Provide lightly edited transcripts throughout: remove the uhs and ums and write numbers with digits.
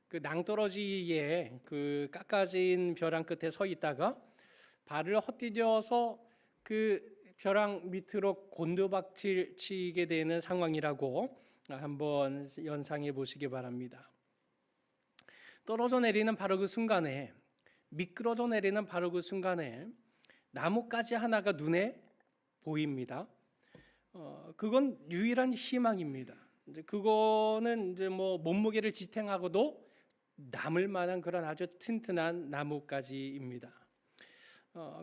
그 낭떠러지에 그 깎아진 벼랑 끝에 서 있다가 발을 헛디뎌서 그 벼랑 밑으로 곤두박질 치게 되는 상황이라고 한번 연상해 보시기 바랍니다. 떨어져 내리는 바로 그 순간에, 미끄러져 내리는 바로 그 순간에 나뭇가지 하나가 눈에 보입니다. 그건 유일한 희망입니다. 이제 그거는 이제 뭐 몸무게를 지탱하고도 남을 만한 그런 아주 튼튼한 나뭇가지입니다.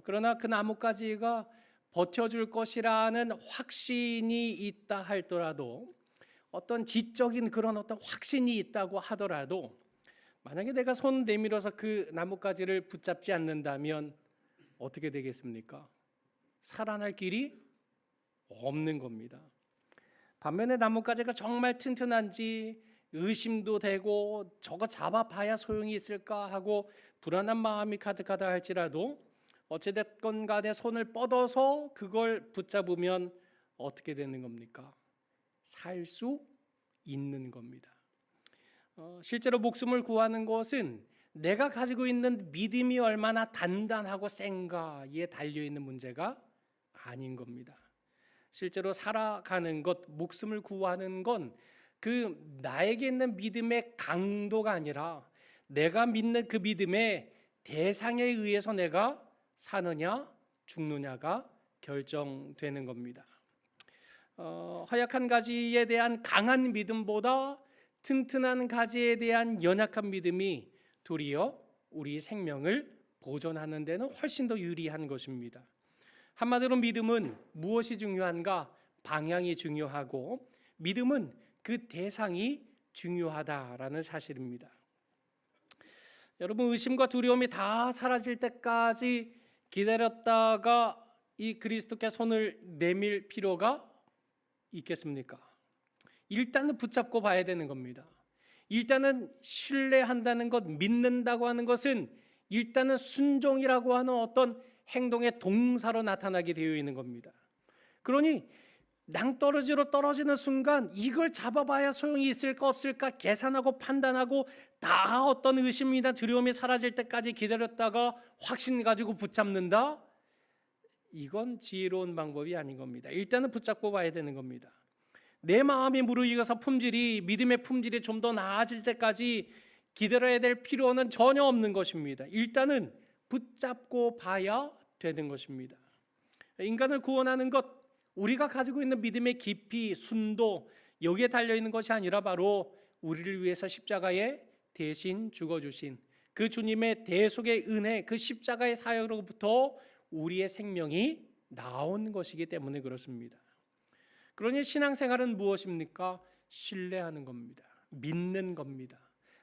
그러나 그 나뭇가지가 버텨줄 것이라는 확신이 있다 할더라도, 어떤 지적인 그런 어떤 확신이 있다고 하더라도, 만약에 내가 손 내밀어서 그 나뭇가지를 붙잡지 않는다면 어떻게 되겠습니까? 살아날 길이 없는 겁니다. 반면에 나뭇가지가 정말 튼튼한지 의심도 되고 저거 잡아봐야 소용이 있을까 하고 불안한 마음이 가득하다 할지라도 어찌됐건 간에 손을 뻗어서 그걸 붙잡으면 어떻게 되는 겁니까? 살 수 있는 겁니다. 실제로 목숨을 구하는 것은 내가 가지고 있는 믿음이 얼마나 단단하고 센가에 달려있는 문제가 아닌 겁니다. 실제로 살아가는 것, 목숨을 구하는 건 그 나에게 있는 믿음의 강도가 아니라 내가 믿는 그 믿음의 대상에 의해서 내가 사느냐 죽느냐가 결정되는 겁니다. 허약한 가지에 대한 강한 믿음보다 튼튼한 가지에 대한 연약한 믿음이 도리어 우리 생명을 보존하는 데는 훨씬 더 유리한 것입니다. 한마디로 믿음은 무엇이 중요한가? 방향이 중요하고, 믿음은 그 대상이 중요하다라는 사실입니다. 여러분, 의심과 두려움이 다 사라질 때까지 기다렸다가 이 그리스도께 손을 내밀 필요가 있겠습니까? 일단은 붙잡고 봐야 되는 겁니다. 일단은 신뢰한다는 것, 믿는다고 하는 것은 일단은 순종이라고 하는 어떤 행동의 동사로 나타나게 되어 있는 겁니다. 그러니 낭떠러지로 떨어지는 순간 이걸 잡아봐야 소용이 있을까 없을까 계산하고 판단하고 다 어떤 의심이나 두려움이 사라질 때까지 기다렸다가 확신 가지고 붙잡는다? 이건 지혜로운 방법이 아닌 겁니다. 일단은 붙잡고 봐야 되는 겁니다. 내 마음이 무르익어서 믿음의 품질이 좀 더 나아질 때까지 기다려야 될 필요는 전혀 없는 것입니다. 일단은 붙잡고 봐야 되는 것입니다. 인간을 구원하는 것, 우리가 가지고 있는 믿음의 깊이, 순도, 여기에 달려있는 것이 아니라 바로 우리를 위해서 십자가에 대신 죽어주신 그 주님의 대속의 은혜, 그 십자가의 사역으로부터 우리의 생명이 나온 것이기 때문에 그렇습니다. 그러니 신앙생활은 무엇입니까? 신뢰하는 겁니다. 믿는 겁니다.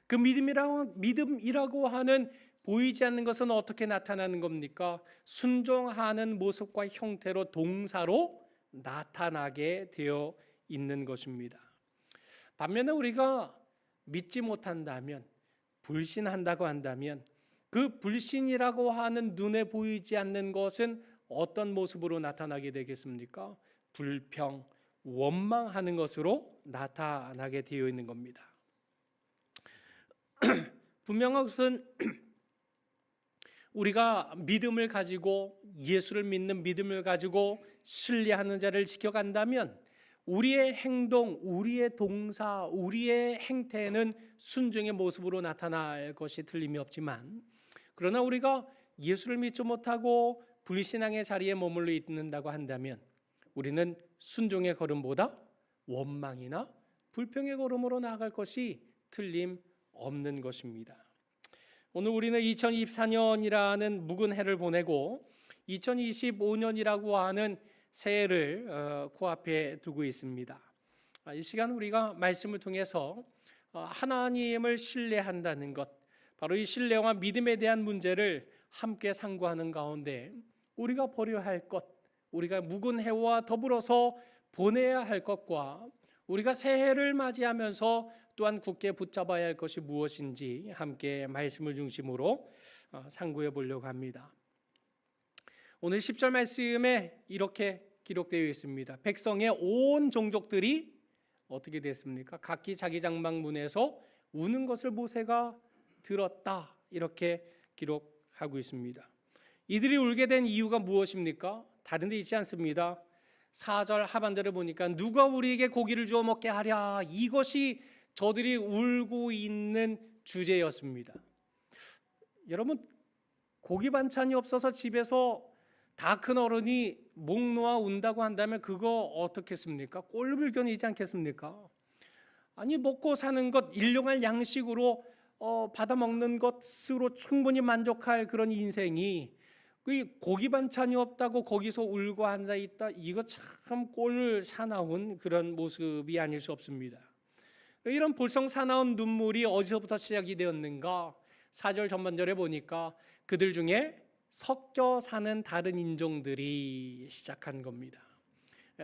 그 믿음이라고 하는 보이지 않는 것은 어떻게 나타나는 겁니까? 순종하는 모습과 형태로, 동사로 나타나게 되어 있는 것입니다. 반면에 우리가 믿지 못한다면, 불신한다고 한다면 그 불신이라고 하는 눈에 보이지 않는 것은 어떤 모습으로 나타나게 되겠습니까? 불평, 원망하는 것으로 나타나게 되어 있는 겁니다. 분명한 것은 우리가 믿음을 가지고, 예수를 믿는 믿음을 가지고 신뢰하는 자를 지켜간다면 우리의 행동, 우리의 동사, 우리의 행태는 순종의 모습으로 나타날 것이 틀림이 없지만, 그러나 우리가 예수를 믿지 못하고 불신앙의 자리에 머물러 있는다고 한다면 우리는 순종의 걸음보다 원망이나 불평의 걸음으로 나아갈 것이 틀림없는 것입니다. 오늘 우리는 2024년이라는 묵은 해를 보내고 2025년이라고 하는 새해를 코앞에 두고 있습니다. 이 시간 우리가 말씀을 통해서 하나님을 신뢰한다는 것, 바로 이 신뢰와 믿음에 대한 문제를 함께 상고하는 가운데 우리가 버려야 할 것, 우리가 묵은 해와 더불어서 보내야 할 것과 우리가 새해를 맞이하면서 또한 굳게 붙잡아야 할 것이 무엇인지 함께 말씀을 중심으로 상고해 보려고 합니다. 오늘 10절 말씀에 이렇게 기록되어 있습니다. 백성의 온 종족들이 어떻게 됐습니까? 각기 자기 장막 문에서 우는 것을 모세가 들었다. 이렇게 기록하고 있습니다. 이들이 울게 된 이유가 무엇입니까? 다른 데 있지 않습니다. 4절 하반절에 보니까 누가 우리에게 고기를 주어 먹게 하랴. 이것이 저들이 울고 있는 주제였습니다. 여러분, 고기 반찬이 없어서 집에서 다 큰 어른이 목 놓아 운다고 한다면 그거 어떻겠습니까? 꼴불견이지 않겠습니까? 아니, 먹고 사는 것, 일용할 양식으로 받아 먹는 것으로 충분히 만족할 그런 인생이 그 고기 반찬이 없다고 거기서 울고 앉아 있다. 이거 참 꼴 사나운 그런 모습이 아닐 수 없습니다. 이런 볼성 사나운 눈물이 어디서부터 시작이 되었는가? 4절 전반절에 보니까 그들 중에 섞여 사는 다른 인종들이 시작한 겁니다.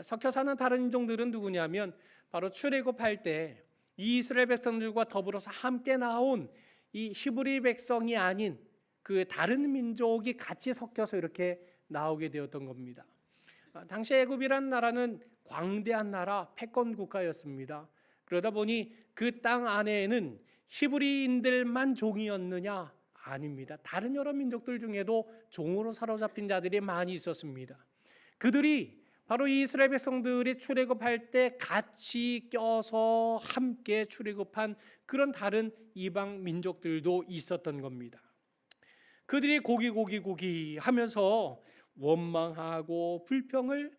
섞여 사는 다른 인종들은 누구냐면 바로 출애굽할 때 이스라엘 백성들과 더불어서 함께 나온 이 히브리 백성이 아닌 그 다른 민족이 같이 섞여서 이렇게 나오게 되었던 겁니다. 당시 애굽이란 나라는 광대한 나라, 패권 국가였습니다. 그러다 보니 그 땅 안에는 히브리인들만 종이었느냐? 아닙니다. 다른 여러 민족들 중에도 종으로 사로잡힌 자들이 많이 있었습니다. 그들이 바로 이스라엘 백성들이 출애굽할 때 같이 껴서 함께 출애굽한 그런 다른 이방 민족들도 있었던 겁니다. 그들이 고기 하면서 원망하고 불평을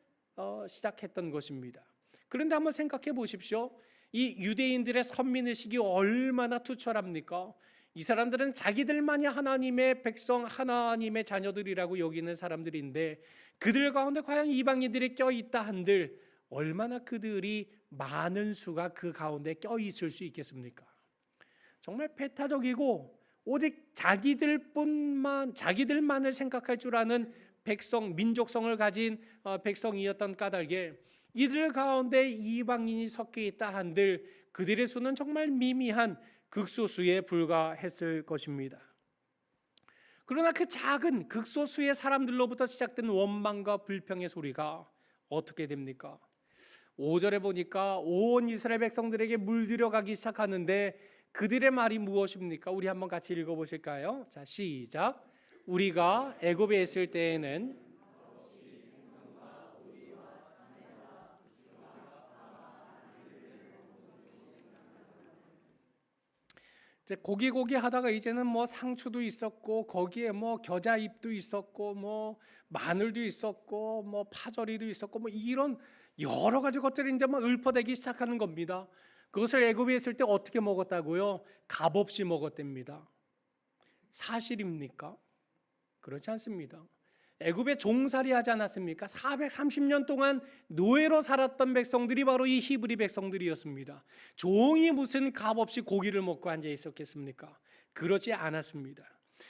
시작했던 것입니다. 그런데 한번 생각해 보십시오. 이 유대인들의 선민의식이 얼마나 투철합니까? 이 사람들은 자기들만이 하나님의 백성, 하나님의 자녀들이라고 여기는 사람들인데 그들 가운데 과연 이방인들이 껴있다 한들 얼마나 그들이 많은 수가 그 가운데 껴있을 수 있겠습니까? 정말 배타적이고 오직 자기들만을 생각할 줄 아는 백성, 민족성을 가진 백성이었던 까닭에 이들 가운데 이방인이 섞여 있다 한들 그들의 수는 정말 미미한 극소수에 불과했을 것입니다. 그러나 그 작은 극소수의 사람들로부터 시작된 원망과 불평의 소리가 어떻게 됩니까? 5절에 보니까 온 이스라엘 백성들에게 물들여가기 시작하는데 그들의 말이 무엇입니까? 우리 한번 같이 읽어보실까요? 자, 시작. 우리가 애굽에 있을 때에는 고기 하다가 이제는 뭐 상추도 있었고 거기에 뭐 겨자잎도 있었고 뭐 마늘도 있었고 뭐 파절이도 있었고 뭐 이런 여러 가지 것들이 이제 막 읊어대기 시작하는 겁니다. 그것을 애굽에 있을 때 어떻게 먹었다고요? 값없이 먹었답니다. 사실입니까? 그렇지 않습니다. 애굽에 종살이 하지 않았습니까? 430년 동안 노예로 살았던 백성들이 바로 이 히브리 백성들이었습니다. 종이 무슨 값없이 고기를 먹고 앉아 있었겠습니까? 그렇지 않았습니다.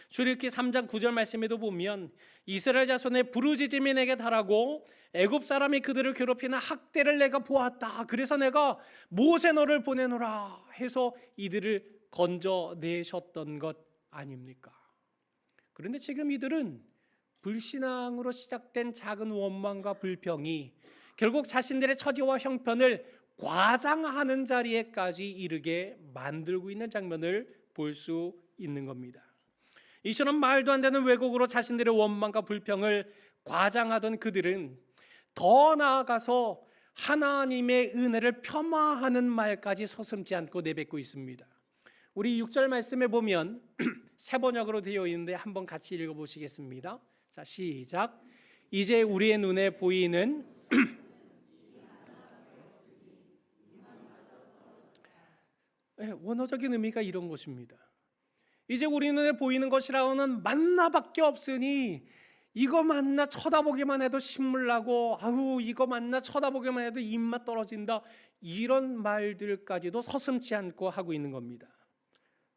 출애굽기 3장 9절 말씀에도 보면 이스라엘 자손의 부르짖음이 내게 달하고 애굽 사람이 그들을 괴롭히는 학대를 내가 보았다. 그래서 내가 모세 너를 보내노라 해서 이들을 건져내셨던 것 아닙니까? 그런데 지금 이들은 불신앙으로 시작된 작은 원망과 불평이 결국 자신들의 처지와 형편을 과장하는 자리에까지 이르게 만들고 있는 장면을 볼 수 있는 겁니다. 이처럼 말도 안 되는 왜곡으로 자신들의 원망과 불평을 과장하던 그들은 더 나아가서 하나님의 은혜를 폄하하는 말까지 서슴지 않고 내뱉고 있습니다. 우리 6절 말씀에 보면 새 번역으로 되어 있는데 한번 같이 읽어보시겠습니다. 자, 시작. 이제 우리의 눈에 보이는 원어적인 의미가 이런 것입니다. 이제 우리 눈에 보이는 것이라고는 만나밖에 없으니 이거 만나 쳐다보기만 해도 신물나고 아우 이거 만나 쳐다보기만 해도 입맛 떨어진다 이런 말들까지도 서슴지 않고 하고 있는 겁니다.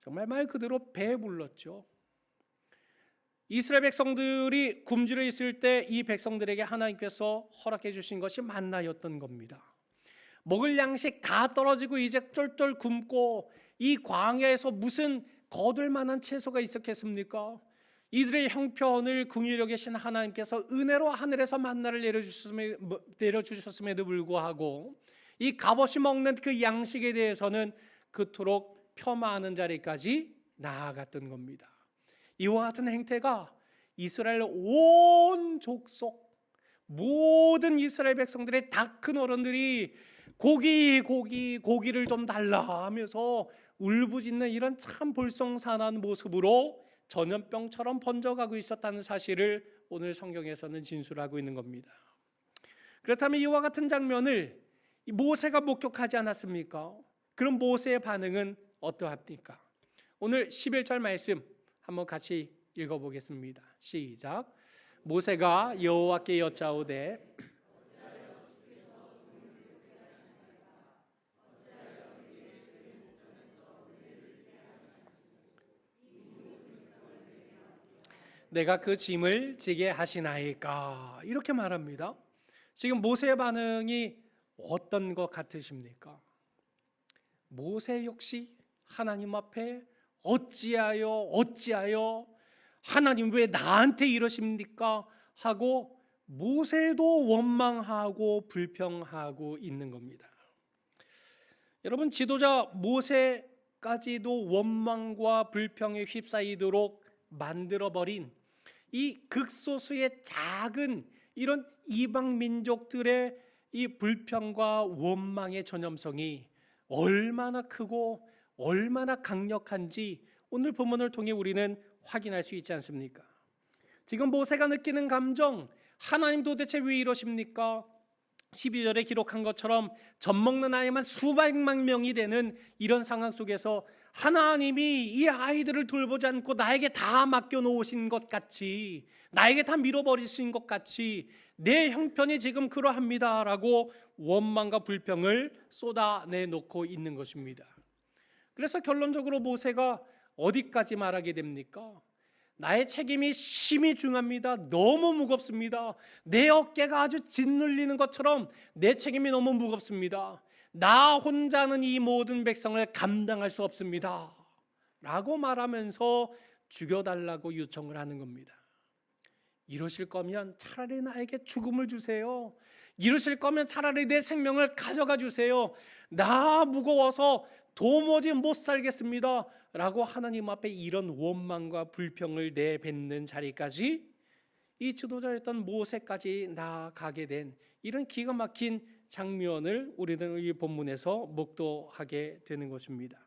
정말 말 그대로 배불렀죠. 이스라엘 백성들이 굶주려 있을 때 이 백성들에게 하나님께서 허락해 주신 것이 만나였던 겁니다. 먹을 양식 다 떨어지고 이제 쫄쫄 굶고 이 광야에서 무슨 거둘 만한 채소가 있었겠습니까? 이들의 형편을 긍휼히 여기신 하나님께서 은혜로 하늘에서 만나를 내려주셨음에도 불구하고 이 값없이 먹는 그 양식에 대해서는 그토록 폄하하는 자리까지 나아갔던 겁니다. 이와 같은 행태가 이스라엘 온 족속, 모든 이스라엘 백성들의 다 큰 어른들이 고기를 좀 달라 하면서 울부짖는 이런 참 볼썽사나운 모습으로 전염병처럼 번져가고 있었다는 사실을 오늘 성경에서는 진술하고 있는 겁니다. 그렇다면 이와 같은 장면을 모세가 목격하지 않았습니까? 그럼 모세의 반응은 어떠합니까? 오늘 11절 말씀 한번 같이 읽어보겠습니다. 시작. 모세가 여호와께 여짜오되 내가 그 짐을 지게 하시나이까, 이렇게 말합니다. 지금 모세의 반응이 어떤 것 같으십니까? 모세 역시 하나님 앞에 어찌하여 하나님 왜 나한테 이러십니까? 하고 모세도 원망하고 불평하고 있는 겁니다. 여러분, 지도자 모세까지도 원망과 불평에 휩싸이도록 만들어버린 이 극소수의 작은 이런 이방 민족들의 이 불평과 원망의 전염성이 얼마나 크고 얼마나 강력한지 오늘 본문을 통해 우리는 확인할 수 있지 않습니까? 지금 모세가 느끼는 감정, 하나님 도대체 왜 이러십니까? 12절에 기록한 것처럼 젖먹는 아이만 수백만 명이 되는 이런 상황 속에서 하나님이 이 아이들을 돌보지 않고 나에게 다 맡겨놓으신 것 같이, 나에게 다 밀어버리신 것 같이 내 형편이 지금 그러합니다 라고 원망과 불평을 쏟아내놓고 있는 것입니다. 그래서 결론적으로 모세가 어디까지 말하게 됩니까? 나의 책임이 심히 중합니다. 너무 무겁습니다. 내 어깨가 아주 짓눌리는 것처럼 내 책임이 너무 무겁습니다. 나 혼자는 이 모든 백성을 감당할 수 없습니다 라고 말하면서 죽여달라고 요청을 하는 겁니다. 이러실 거면 차라리 나에게 죽음을 주세요. 이러실 거면 차라리 내 생명을 가져가 주세요. 나 무거워서 도무지 못 살겠습니다 라고 하나님 앞에 이런 원망과 불평을 내뱉는 자리까지 이 지도자였던 모세까지 나아가게 된 이런 기가 막힌 장면을 우리는 이 본문에서 목도하게 되는 것입니다.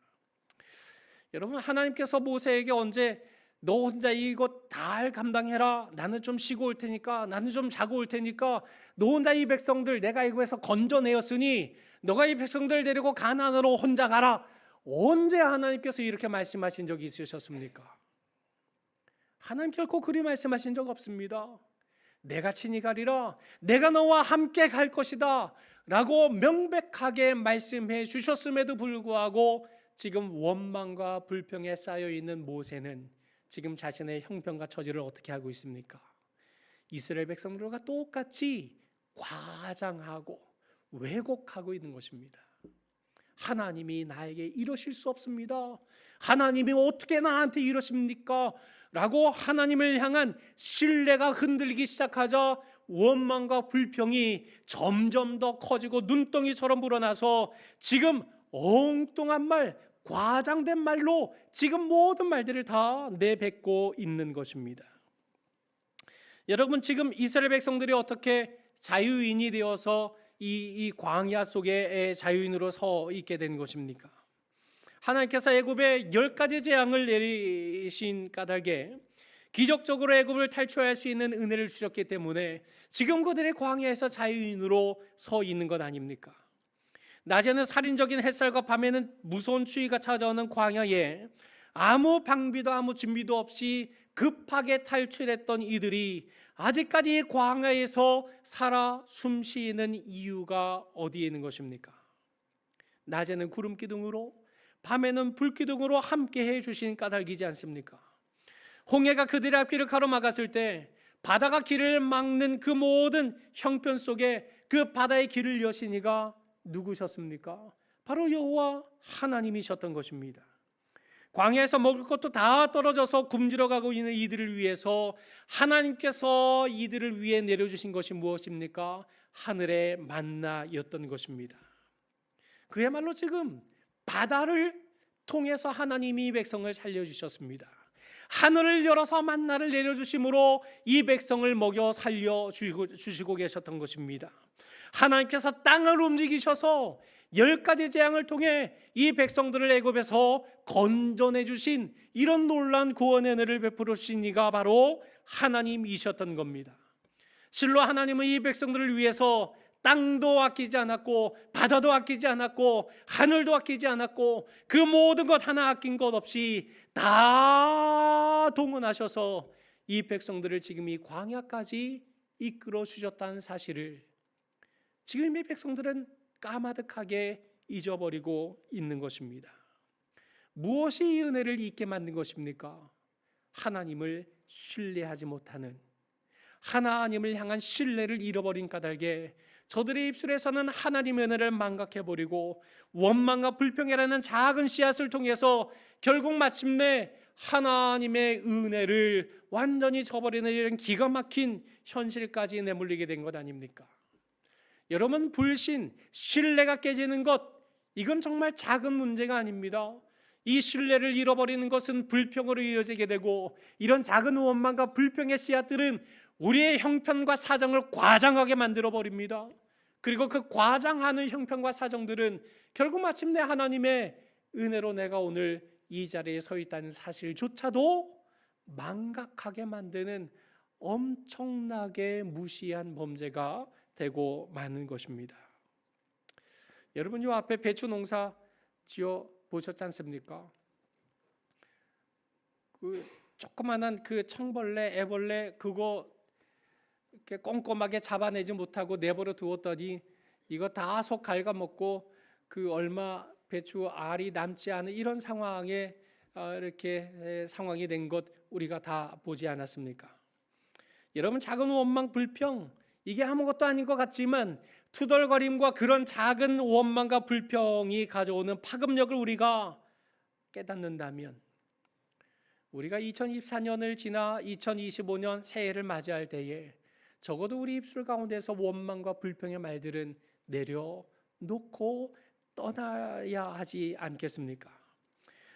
여러분, 하나님께서 모세에게 언제 너 혼자 이것 다 감당해라, 나는 좀 쉬고 올 테니까, 나는 좀 자고 올 테니까, 너 혼자 이 백성들 내가 이거에서 건져내었으니 너가 이 백성들 데리고 가나안으로 혼자 가라, 언제 하나님께서 이렇게 말씀하신 적이 있으셨습니까? 하나님 결코 그리 말씀하신 적 없습니다. 내가 친히 가리라, 내가 너와 함께 갈 것이다 라고 명백하게 말씀해 주셨음에도 불구하고 지금 원망과 불평에 쌓여있는 모세는 지금 자신의 형편과 처지를 어떻게 하고 있습니까? 이스라엘 백성들과 똑같이 과장하고 왜곡하고 있는 것입니다. 하나님이 나에게 이러실 수 없습니다. 하나님이 어떻게 나한테 이러십니까? 라고 하나님을 향한 신뢰가 흔들리기 시작하자 원망과 불평이 점점 더 커지고 눈덩이처럼 불어나서 지금 엉뚱한 말, 과장된 말로 지금 모든 말들을 다 내뱉고 있는 것입니다. 여러분, 지금 이스라엘 백성들이 어떻게 자유인이 되어서 이 광야 속에 자유인으로 서 있게 된 것입니까? 하나님께서 애굽에 10가지 재앙을 내리신 까닭에 기적적으로 애굽을 탈출할 수 있는 은혜를 주셨기 때문에 지금 그들의 광야에서 자유인으로 서 있는 것 아닙니까? 낮에는 살인적인 햇살과 밤에는 무서운 추위가 찾아오는 광야에 아무 방비도 아무 준비도 없이 급하게 탈출했던 이들이 아직까지 광야에서 살아 숨쉬는 이유가 어디에 있는 것입니까? 낮에는 구름 기둥으로, 밤에는 불 기둥으로 함께 해주신 까닭이지 않습니까? 홍해가 그들의 앞길을 가로막았을 때 바다가 길을 막는 그 모든 형편 속에 그 바다의 길을 여신 이가 누구셨습니까? 바로 여호와 하나님이셨던 것입니다. 광야에서 먹을 것도 다 떨어져서 굶주려가고 있는 이들을 위해서 하나님께서 이들을 위해 내려주신 것이 무엇입니까? 하늘의 만나였던 것입니다. 그야말로 지금 바다를 통해서 하나님이 이 백성을 살려주셨습니다. 하늘을 열어서 만나를 내려주심으로 이 백성을 먹여 살려주시고 계셨던 것입니다. 하나님께서 땅을 움직이셔서 10가지 재앙을 통해 이 백성들을 애굽에서 건져내 주신 이런 놀라운 구원의 은혜를 베풀어 주신 이가 바로 하나님이셨던 겁니다. 실로 하나님은 이 백성들을 위해서 땅도 아끼지 않았고 바다도 아끼지 않았고 하늘도 아끼지 않았고 그 모든 것 하나 아낀 것 없이 다 동원하셔서 이 백성들을 지금 이 광야까지 이끌어 주셨다는 사실을 지금 이 백성들은 까마득하게 잊어버리고 있는 것입니다. 무엇이 이 은혜를 잊게 만든 것입니까? 하나님을 신뢰하지 못하는, 하나님을 향한 신뢰를 잃어버린 까닭에 저들의 입술에서는 하나님의 은혜를 망각해버리고 원망과 불평이라는 작은 씨앗을 통해서 결국 마침내 하나님의 은혜를 완전히 저버리는 이런 기가 막힌 현실까지 내몰리게 된 것 아닙니까? 여러분, 불신, 신뢰가 깨지는 것, 이건 정말 작은 문제가 아닙니다. 이 신뢰를 잃어버리는 것은 불평으로 이어지게 되고 이런 작은 원망과 불평의 씨앗들은 우리의 형편과 사정을 과장하게 만들어 버립니다. 그리고 그 과장하는 형편과 사정들은 결국 마침내 하나님의 은혜로 내가 오늘 이 자리에 서 있다는 사실조차도 망각하게 만드는 엄청나게 무시한 범죄가 되고 마는 것입니다. 여러분, 이 앞에 배추 농사 지어 보셨지 않습니까? 그 조그만한 그 청벌레, 애벌레 그거 이렇게 꼼꼼하게 잡아내지 못하고 내버려 두었더니 이거 다 속 갉아먹고 그 얼마 배추 알이 남지 않은 이런 상황에 이렇게 상황이 된 것 우리가 다 보지 않았습니까? 여러분, 작은 원망, 불평 이게 아무것도 아닌 것 같지만 투덜거림과 그런 작은 원망과 불평이 가져오는 파급력을 우리가 깨닫는다면 우리가 2024년을 지나 2025년 새해를 맞이할 때에 적어도 우리 입술 가운데서 원망과 불평의 말들은 내려놓고 떠나야 하지 않겠습니까?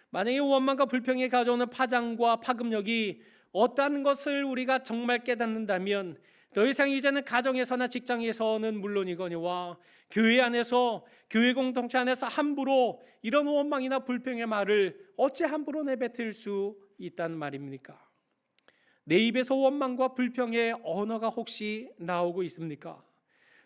만약에 원망과 불평이 가져오는 파장과 파급력이 어떠한 것을 우리가 정말 깨닫는다면 더 이상 이제는 가정에서나 직장에서는 물론이거니와 교회 안에서, 교회 공동체 안에서 함부로 이런 원망이나 불평의 말을 어찌 함부로 내뱉을 수 있다는 말입니까? 내 입에서 원망과 불평의 언어가 혹시 나오고 있습니까?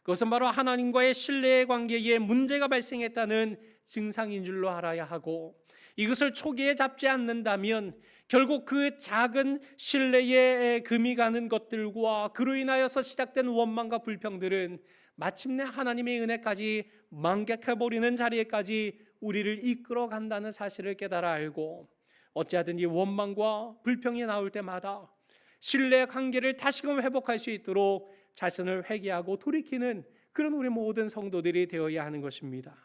그것은 바로 하나님과의 신뢰의 관계에 문제가 발생했다는 증상인 줄로 알아야 하고, 이것을 초기에 잡지 않는다면 결국 그 작은 신뢰에 금이 가는 것들과 그로 인하여서 시작된 원망과 불평들은 마침내 하나님의 은혜까지 망각해버리는 자리에까지 우리를 이끌어 간다는 사실을 깨달아 알고, 어찌하든 이 원망과 불평이 나올 때마다 신뢰의 관계를 다시금 회복할 수 있도록 자신을 회개하고 돌이키는 그런 우리 모든 성도들이 되어야 하는 것입니다.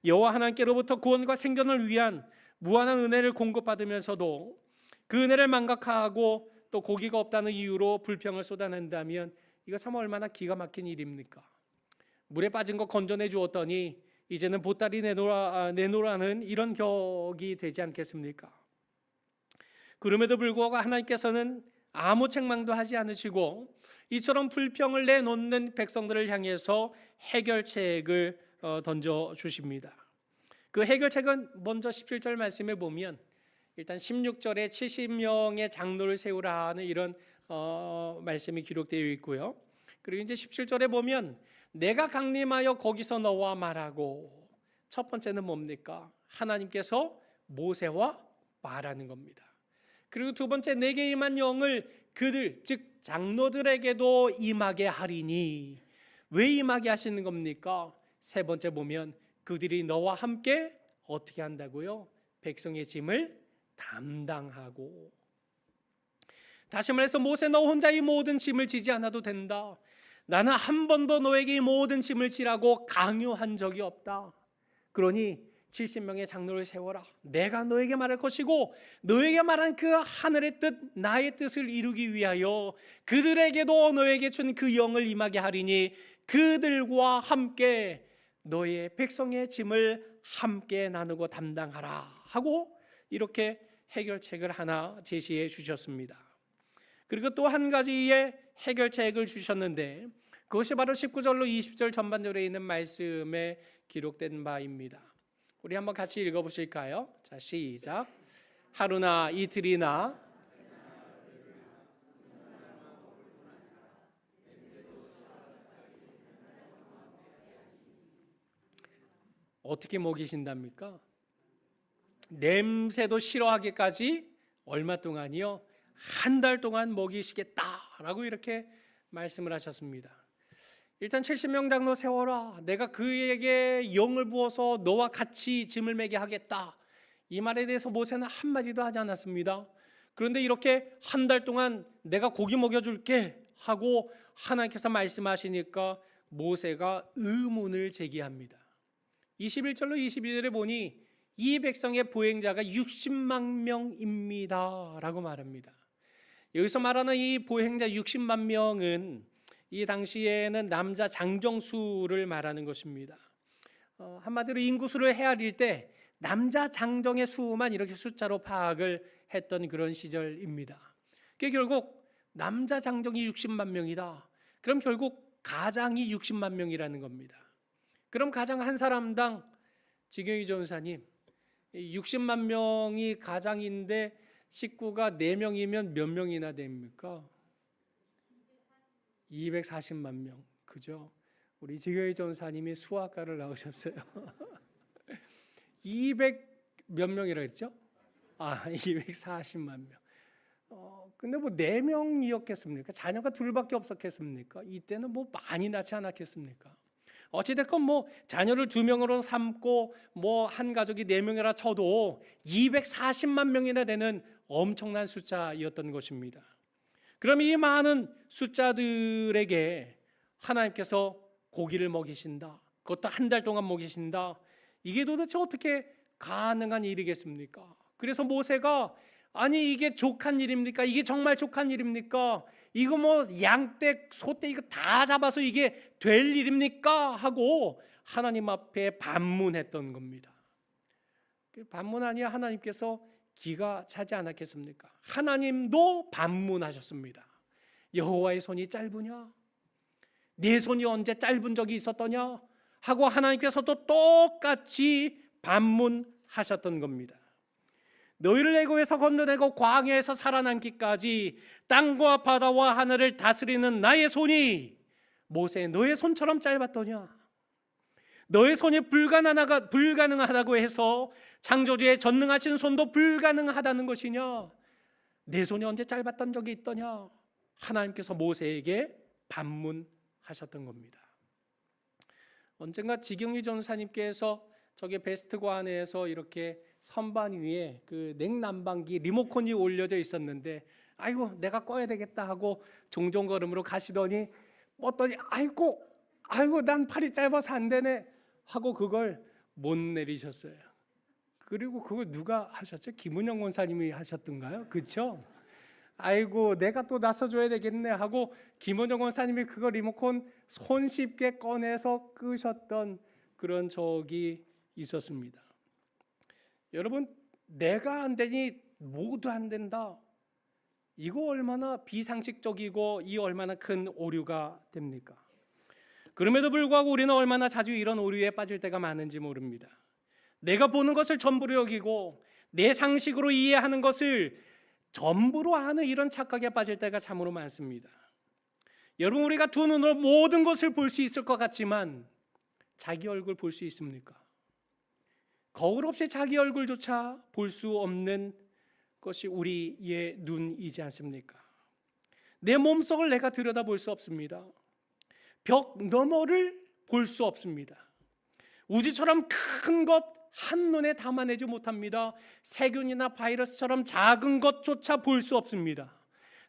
여호와 하나님께로부터 구원과 생존을 위한 무한한 은혜를 공급받으면서도 그 은혜를 망각하고 또 고기가 없다는 이유로 불평을 쏟아낸다면 이거 참 얼마나 기가 막힌 일입니까? 물에 빠진 거 건져내 주었더니 이제는 보따리 내놓으라는 이런 격이 되지 않겠습니까? 그럼에도 불구하고 하나님께서는 아무 책망도 하지 않으시고 이처럼 불평을 내놓는 백성들을 향해서 해결책을 던져주십니다. 그 해결책은 먼저 17절 말씀에 보면 일단 16절에 70명의 장로를 세우라 하는 이런 말씀이 기록되어 있고요. 그리고 이제 17절에 보면 내가 강림하여 거기서 너와 말하고, 첫 번째는 뭡니까? 하나님께서 모세와 말하는 겁니다. 그리고 두 번째, 내게 임한 영을 그들 즉 장로들에게도 임하게 하리니, 왜 임하게 하시는 겁니까? 세 번째 보면 그들이 너와 함께 어떻게 한다고요? 백성의 짐을 담당하고. 다시 말해서 모세, 너 혼자 이 모든 짐을 지지 않아도 된다. 나는 한 번도 너에게 이 모든 짐을 지라고 강요한 적이 없다. 그러니 70명의 장로를 세워라. 내가 너에게 말할 것이고 너에게 말한 그 하늘의 뜻, 나의 뜻을 이루기 위하여 그들에게도 너에게 준 그 영을 임하게 하리니 그들과 함께 너의 백성의 짐을 함께 나누고 담당하라 하고 이렇게 해결책을 하나 제시해 주셨습니다. 그리고 또 한 가지의 해결책을 주셨는데 그것이 바로 19절로 20절 전반절에 있는 말씀에 기록된 바입니다. 우리 한번 같이 읽어보실까요? 자, 시작. 하루나 이틀이나 어떻게 먹이신답니까? 냄새도 싫어하기까지 얼마 동안이요? 한 달 동안 먹이시겠다라고 이렇게 말씀을 하셨습니다. 일단 70명장로 세워라. 내가 그에게 영을 부어서 너와 같이 짐을 매게 하겠다. 이 말에 대해서 모세는 한마디도 하지 않았습니다. 그런데 이렇게 한 달 동안 내가 고기 먹여줄게 하고 하나님께서 말씀하시니까 모세가 의문을 제기합니다. 21절로 22절에 보니 이 백성의 보행자가 60만 명입니다 라고 말합니다. 여기서 말하는 이 보행자 60만 명은 이 당시에는 남자 장정수를 말하는 것입니다. 한마디로 인구수를 헤아릴 때 남자 장정의 수만 이렇게 숫자로 파악을 했던 그런 시절입니다. 그게 결국 남자 장정이 60만 명이다. 그럼 결국 가장이 60만 명이라는 겁니다. 그럼 가장 한 사람당 지경희 전사님 60만 명이 가장인데 식구가 4명이면 몇 명이나 됩니까? 240만 명. 그죠? 우리 지경희 전사님이 수학과를 나오셨어요. 200 몇 명이라 했죠? 240만 명. 근데 뭐 4명이었겠습니까? 자녀가 둘밖에 없었겠습니까? 이때는 뭐 많이 낳지 않았겠습니까? 어찌됐건 뭐 자녀를 2명으로 삼고 뭐 한 가족이 4명이라 쳐도 240만 명이나 되는 엄청난 숫자였던 것입니다. 그럼 이 많은 숫자들에게 하나님께서 고기를 먹이신다. 그것도 한 달 동안 먹이신다. 이게 도대체 어떻게 가능한 일이겠습니까? 그래서 모세가 아니 이게 족한 일입니까? 이게 정말 족한 일입니까? 이거 뭐 양떼, 소떼 이거 다 잡아서 이게 될 일입니까? 하고 하나님 앞에 반문했던 겁니다. 반문하니 하나님께서 기가 차지 않았겠습니까? 하나님도 반문하셨습니다. 여호와의 손이 짧으냐? 내 손이 언제 짧은 적이 있었더냐? 하고 하나님께서도 똑같이 반문하셨던 겁니다. 너희를 애굽에서 건너내고 광야에서 살아남기까지 땅과 바다와 하늘을 다스리는 나의 손이 모세 너의 손처럼 짧았더냐? 너의 손이 불가능하다고 해서 창조주의 전능하신 손도 불가능하다는 것이냐? 내 손이 언제 짧았던 적이 있더냐? 하나님께서 모세에게 반문하셨던 겁니다. 언젠가 지경희 전사님께서 저기 베스트관에서 이렇게 선반 위에 그 냉난방기 리모컨이 올려져 있었는데 아이고 내가 꺼야 되겠다 하고 종종걸음으로 가시더니 뻗더니 아이고 난 팔이 짧아서 안 되네 하고 그걸 못 내리셨어요. 그리고 그걸 누가 하셨죠? 김은영 권사님이 하셨던가요? 그렇죠? 아이고 내가 또 나서줘야 되겠네 하고 김은영 권사님이 그거 리모컨 손쉽게 꺼내서 끄셨던 그런 적이 있었습니다. 여러분 내가 안 되니 모두 안 된다. 이거 얼마나 비상식적이고 이 얼마나 큰 오류가 됩니까? 그럼에도 불구하고 우리는 얼마나 자주 이런 오류에 빠질 때가 많은지 모릅니다. 내가 보는 것을 전부로 여기고 내 상식으로 이해하는 것을 전부로 아는 이런 착각에 빠질 때가 참으로 많습니다. 여러분 우리가 두 눈으로 모든 것을 볼 수 있을 것 같지만 자기 얼굴 볼 수 있습니까? 거울 없이 자기 얼굴조차 볼 수 없는 것이 우리의 눈이지 않습니까? 내 몸속을 내가 들여다볼 수 없습니다. 벽 너머를 볼 수 없습니다. 우주처럼 큰 것 한눈에 담아내지 못합니다. 세균이나 바이러스처럼 작은 것조차 볼 수 없습니다.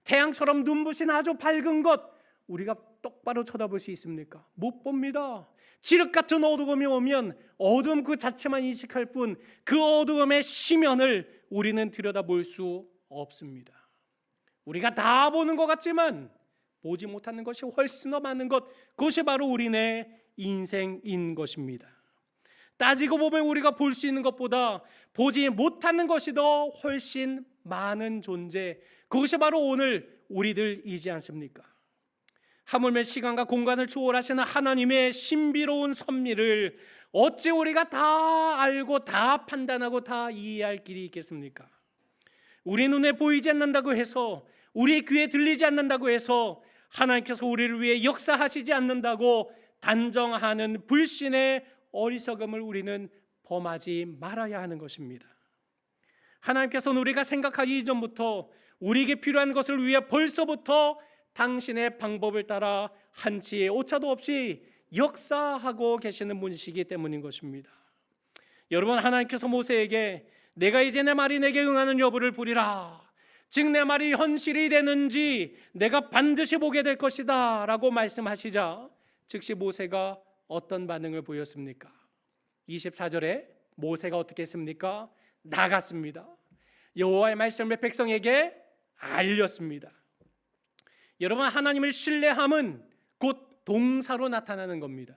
태양처럼 눈부신 아주 밝은 것 우리가 똑바로 쳐다볼 수 있습니까? 못 봅니다. 칠흑 같은 어두움이 오면 어두움 그 자체만 인식할 뿐 그 어두움의 심연을 우리는 들여다볼 수 없습니다. 우리가 다 보는 것 같지만 보지 못하는 것이 훨씬 더 많은 것, 그것이 바로 우리네 인생인 것입니다. 따지고 보면 우리가 볼 수 있는 것보다 보지 못하는 것이 더 훨씬 많은 존재, 그것이 바로 오늘 우리들이지 않습니까? 하물며 시간과 공간을 초월하시는 하나님의 신비로운 섭리를 어찌 우리가 다 알고 다 판단하고 다 이해할 길이 있겠습니까? 우리 눈에 보이지 않는다고 해서, 우리 귀에 들리지 않는다고 해서 하나님께서 우리를 위해 역사하시지 않는다고 단정하는 불신의 어리석음을 우리는 범하지 말아야 하는 것입니다. 하나님께서는 우리가 생각하기 이전부터 우리에게 필요한 것을 위해 벌써부터 당신의 방법을 따라 한치의 오차도 없이 역사하고 계시는 분이시기 때문인 것입니다. 여러분, 하나님께서 모세에게 내가 이제 내 말이 내게 응하는 여부를 보리라, 즉 내 말이 현실이 되는지 내가 반드시 보게 될 것이다 라고 말씀하시자 즉시 모세가 어떤 반응을 보였습니까? 24절에 모세가 어떻게 했습니까? 나갔습니다. 여호와의 말씀을 백성에게 알렸습니다. 여러분, 하나님을 신뢰함은 곧 동사로 나타나는 겁니다.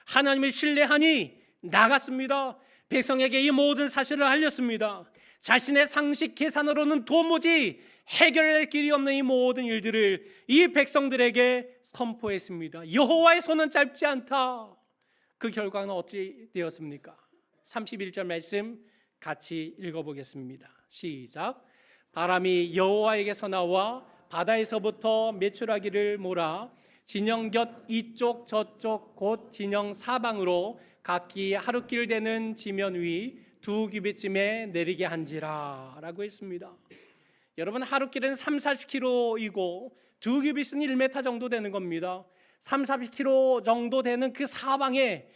하나님을 신뢰하니 나갔습니다. 백성에게 이 모든 사실을 알렸습니다. 자신의 상식 계산으로는 도무지 해결할 길이 없는 이 모든 일들을 이 백성들에게 선포했습니다. 여호와의 손은 짧지 않다. 그 결과는 어찌 되었습니까? 31절 말씀 같이 읽어보겠습니다. 시작. 바람이 여호와에게서 나와 바다에서부터 메추라기를 몰아 진영 곁 이쪽 저쪽 곧 진영 사방으로 각기 하루길 되는 지면 위 2규빗쯤에 내리게 한지라 라고 했습니다. 여러분, 하루길은 30-40km이고 2규빗은 1m 정도 되는 겁니다. 30-40km 정도 되는 그 사방에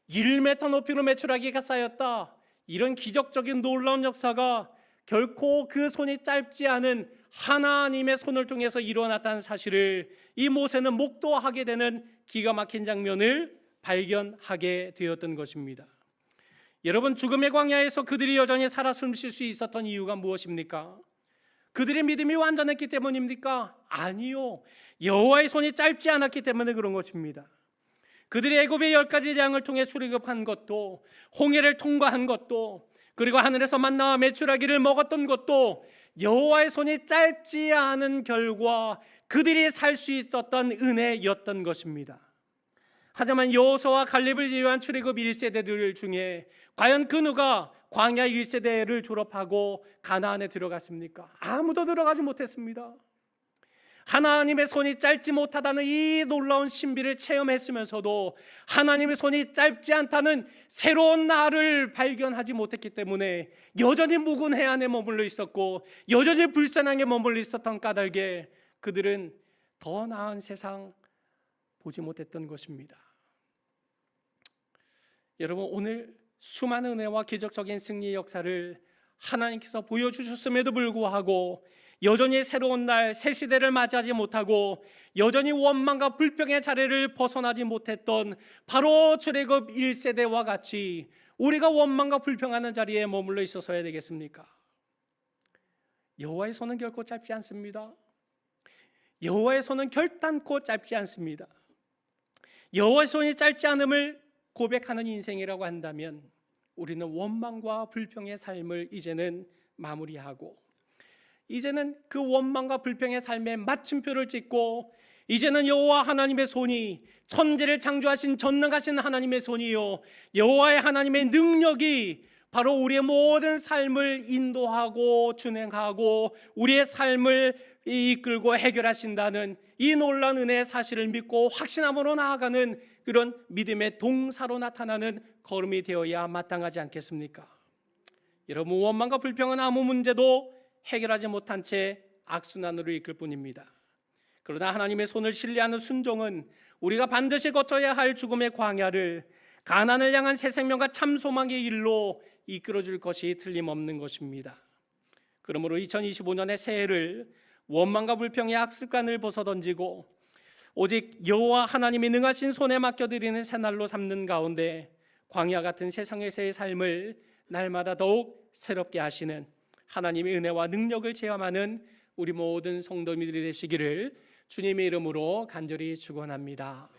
1m 높이로 메추라기가 쌓였다. 이런 기적적인 놀라운 역사가 결코 그 손이 짧지 않은 하나님의 손을 통해서 일어났다는 사실을 이 모세는 목도하게 되는 기가 막힌 장면을 발견하게 되었던 것입니다. 여러분, 죽음의 광야에서 그들이 여전히 살아 숨쉴 수 있었던 이유가 무엇입니까? 그들의 믿음이 완전했기 때문입니까? 아니요, 여호와의 손이 짧지 않았기 때문에 그런 것입니다. 그들이 애굽의 10가지 재앙을 통해 출애굽한 것도, 홍해를 통과한 것도, 그리고 하늘에서 만나와 메추라기를 먹었던 것도 여호와의 손이 짧지 않은 결과 그들이 살 수 있었던 은혜였던 것입니다. 하지만 여호수아와 갈렙을 제외한 출애굽 1세대들 중에 과연 그 누가 광야 1세대를 졸업하고 가나안에 들어갔습니까? 아무도 들어가지 못했습니다. 하나님의 손이 짧지 못하다는 이 놀라운 신비를 체험했으면서도 하나님의 손이 짧지 않다는 새로운 나를 발견하지 못했기 때문에 여전히 묵은 해안에 머물러 있었고 여전히 불쌍하게 머물러 있었던 까닭에 그들은 더 나은 세상 보지 못했던 것입니다. 여러분, 오늘 수많은 은혜와 기적적인 승리의 역사를 하나님께서 보여주셨음에도 불구하고 여전히 새로운 날, 새 시대를 맞이하지 못하고 여전히 원망과 불평의 자리를 벗어나지 못했던 바로 출애굽 1세대와 같이 우리가 원망과 불평하는 자리에 머물러 있어서야 되겠습니까? 여호와의 손은 결코 짧지 않습니다. 여호와의 손은 결단코 짧지 않습니다. 여호와의 손이 짧지 않음을 고백하는 인생이라고 한다면 우리는 원망과 불평의 삶을 이제는 마무리하고 이제는 그 원망과 불평의 삶에 마침표를 찍고 이제는 여호와 하나님의 손이 천지를 창조하신 전능하신 하나님의 손이요 여호와의 하나님의 능력이 바로 우리의 모든 삶을 인도하고 준행하고 우리의 삶을 이끌고 해결하신다는 이 놀라운 은혜의 사실을 믿고 확신함으로 나아가는 그런 믿음의 동사로 나타나는 걸음이 되어야 마땅하지 않겠습니까? 여러분, 원망과 불평은 아무 문제도 해결하지 못한 채 악순환으로 이끌 뿐입니다. 그러나 하나님의 손을 신뢰하는 순종은 우리가 반드시 거쳐야 할 죽음의 광야를 가나안을 향한 새 생명과 참 소망의 일로 이끌어줄 것이 틀림없는 것입니다. 그러므로 2025년의 새해를 원망과 불평의 악습관을 벗어던지고 오직 여호와 하나님이 능하신 손에 맡겨드리는 새날로 삼는 가운데 광야 같은 세상에서의 삶을 날마다 더욱 새롭게 하시는 하나님의 은혜와 능력을 체험하는 우리 모든 성도님들이 되시기를 주님의 이름으로 간절히 축원합니다.